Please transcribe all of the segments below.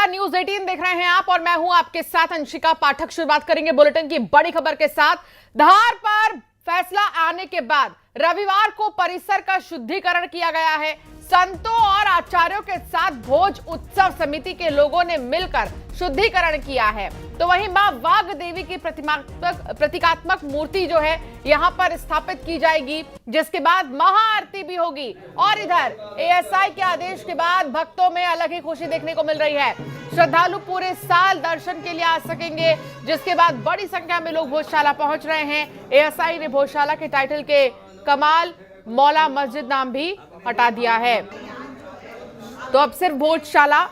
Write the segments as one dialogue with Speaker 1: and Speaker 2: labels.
Speaker 1: News 18 देख रहे हैं आप और मैं हूं आपके साथ अंशिका पाठक। शुरुआत करेंगे बुलेटिन की बड़ी खबर के साथ। धार पर फैसला आने के बाद रविवार को परिसर का शुद्धिकरण किया गया है। संतों और आचार्यों के साथ भोज उत्सव समिति के लोगों ने मिलकर शुद्धिकरण किया है। तो वहीं मां वाग देवी की प्रतीकात्मक मूर्ति जो है यहां पर स्थापित की जाएगी, जिसके बाद महाआरती भी होगी। और इधर एएसआई के आदेश के बाद भक्तों में अलग ही खुशी देखने को मिल रही है। श्रद्धालु पूरे साल दर्शन के लिए आ सकेंगे, जिसके बाद बड़ी संख्या में लोग भोजशाला पहुंच रहे हैं। एएसआई ने भोजशाला के टाइटल के कमाल मौला मस्जिद नाम भी हटा दिया है, तो अब सिर्फ भोजशाला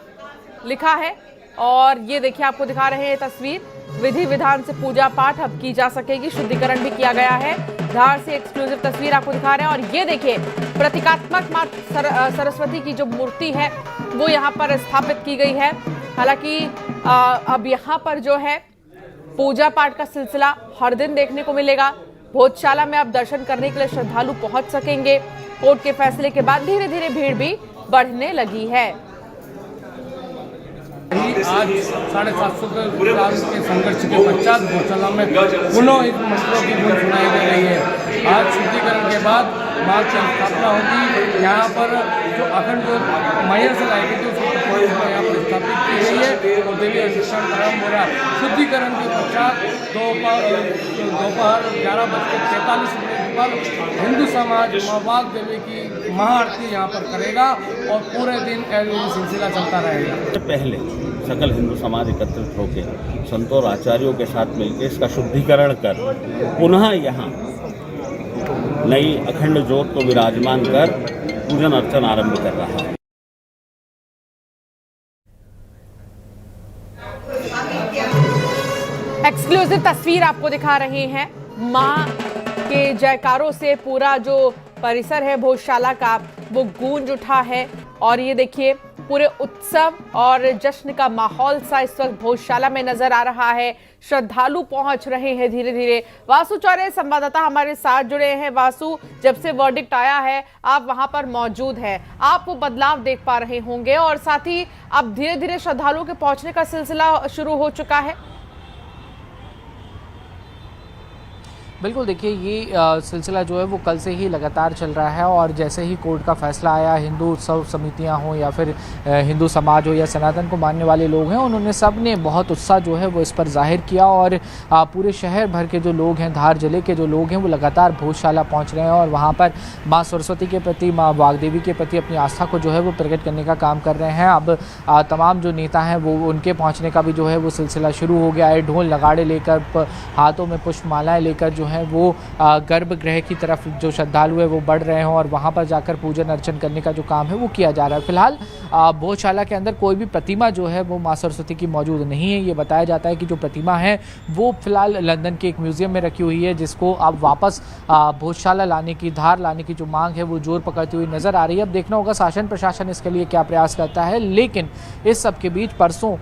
Speaker 1: लिखा है। और ये देखिए, आपको दिखा रहे हैं तस्वीर। विधि विधान से पूजा पाठ अब की जा सकेगी। शुद्धिकरण भी किया गया है। धार से एक्सक्लूसिव तस्वीर आपको दिखा रहे हैं। और ये देखिए, प्रतीकात्मक मां सरस्वती की जो मूर्ति है वो यहाँ पर स्थापित की गई है। हालांकि अब यहाँ पर जो है पूजा पाठ का सिलसिला हर दिन देखने को मिलेगा। भोजशाला में अब दर्शन करने के लिए श्रद्धालु पहुंच सकेंगे। कोर्ट के फैसले के बाद धीरे धीरे भीड़ भी बढ़ने लगी है।
Speaker 2: आज 750 साल के संघर्ष के पश्चात भोजशाला में पुनः इस मंत्रों की गूंज सुनाई दे रही है। आज शुद्धिकरण के बाद मां की स्थापना होगी। यहाँ पर जो अखंड मैयर से लाई गई थी उसको यहाँ पर स्थापित की गई है और देवी अनुष्ठान प्रारंभ हो रहा है। शुद्धिकरण के पश्चात दोपहर 11:43 पर हिंदू समाज मां वाग देवी की महाआरती यहाँ पर करेगा और पूरे दिन ये सिलसिला चलता रहेगा।
Speaker 3: पहले सकल हिंदू समाज एकत्रित होकर संतों और आचार्यों के साथ मिलकर इसका शुद्धिकरण कर पुनः यहाँ नई अखंड ज्योत को विराजमान कर पूजन अर्चन आरंभ कर रहा है।
Speaker 1: एक्सक्लूसिव तस्वीर आपको दिखा रहे हैं। मां के जयकारों से पूरा जो परिसर है भोजशाला का वो गूंज उठा है। और ये देखिए, पूरे उत्सव और जश्न का माहौल सा इस वक्त भोजशाला में नजर आ रहा है। श्रद्धालु पहुंच रहे हैं धीरे धीरे। वासु चौरे संवाददाता हमारे साथ जुड़े हैं। वासु, जब से वर्डिक्ट आया है आप वहां पर मौजूद हैं, आप वो बदलाव देख पा रहे होंगे और साथ ही अब धीरे धीरे श्रद्धालुओं के पहुंचने का सिलसिला शुरू हो चुका है।
Speaker 4: बिल्कुल, देखिए ये सिलसिला जो है वो कल से ही लगातार चल रहा है। और जैसे ही कोर्ट का फैसला आया, हिंदू उत्सव समितियां हों या फिर हिंदू समाज हो या सनातन को मानने वाले लोग हैं, उन्होंने सब ने बहुत उत्साह जो है वो इस पर जाहिर किया। और पूरे शहर भर के जो लोग हैं, धार जिले के जो लोग हैं, वो लगातार भोजशाला पहुँच रहे हैं और वहाँ पर माँ सरस्वती के प्रति, माँ वाग देवी के प्रति अपनी आस्था को जो है वो प्रकट करने का काम कर रहे हैं। अब तमाम जो नेता हैं वो उनके पहुँचने का भी जो है वो सिलसिला शुरू हो गया है। ढोल नगाड़े लेकर, हाथों में पुष्पमालाएँ लेकर जो है वो गर्भगृह की तरफ जो श्रद्धालु है वो बढ़ रहे हैं और वहाँ पर जाकर पूजन अर्चन करने का जो काम है वो किया जा रहा है। फिलहाल भोजशाला के अंदर कोई भी प्रतिमा जो है वो माँ सरस्वती की मौजूद नहीं है। ये बताया जाता है कि जो प्रतिमा है वो फिलहाल लंदन के एक म्यूजियम में रखी हुई है, जिसको अब वापस भोजशाला लाने की, धार लाने की जो मांग है वो जोर पकड़ती हुई नजर आ रही है। अब देखना होगा शासन प्रशासन इसके लिए क्या प्रयास करता है। लेकिन इस सब के बीच परसों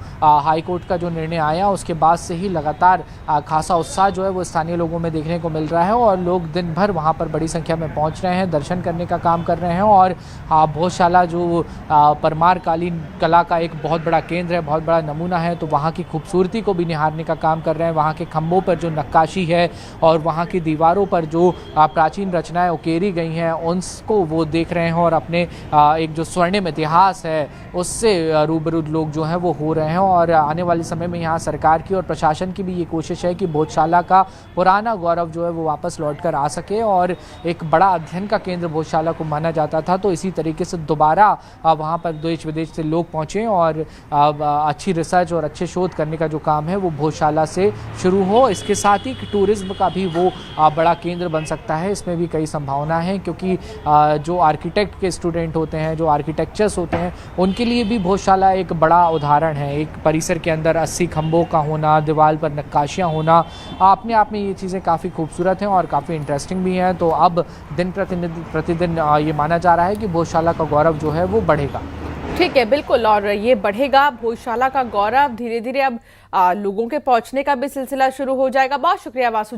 Speaker 4: हाईकोर्ट का जो निर्णय आया उसके बाद से ही लगातार खासा उत्साह जो है वो स्थानीय लोगों में देखने को मिल रहा है और लोग दिन भर वहाँ पर बड़ी संख्या में पहुँच रहे हैं, दर्शन करने का काम कर रहे हैं। और भोजशाला जो परमार कालीन कला का एक बहुत बड़ा केंद्र है, बहुत बड़ा नमूना है, तो वहाँ की खूबसूरती को भी निहारने का काम कर रहे हैं। वहाँ के खंभों पर जो नक्काशी है और वहाँ की दीवारों पर जो प्राचीन रचनाएं उकेरी गई हैं उनको वो देख रहे हैं और अपने एक जो स्वर्णिम इतिहास है उससे रूबरू लोग जो हैं वो हो रहे हैं। और आने वाले समय में यहाँ सरकार की और प्रशासन की भी ये कोशिश है कि भोजशाला का पुराना गौरव जो है वो वापस लौट कर आ सके। और एक बड़ा अध्ययन का केंद्र भोजशाला को माना जाता था, तो इसी तरीके से दोबारा वहाँ पर देश विदेश से लोग पहुँचें और अच्छी रिसर्च और अच्छे शोध करने का जो काम है वो भोजशाला से शुरू हो। इसके साथ ही टूरिज्म का भी वो बड़ा केंद्र बन सकता है। इसमें भी कई संभावना है, क्योंकि जो आर्किटेक्ट के स्टूडेंट होते हैं, जो आर्किटेक्चर्स होते हैं, उनके लिए भी भोजशाला एक बड़ा उदाहरण है। एक परिसर के अंदर 80 खंभों का होना, दीवार पर नक्काशियाँ होना, अपने आप में ये चीज़ें काफ़ी खूबसूरत हैं और काफ़ी इंटरेस्टिंग भी हैं। तो अब दिन प्रतिदिन ये माना जा रहा है कि भोजशाला का गौरव जो है वो बढ़ेगा।
Speaker 1: ठीक है, बिल्कुल, और ये बढ़ेगा भोजशाला का गौरव। धीरे धीरे अब लोगों के पहुंचने का भी सिलसिला शुरू हो जाएगा। बहुत शुक्रिया वासु।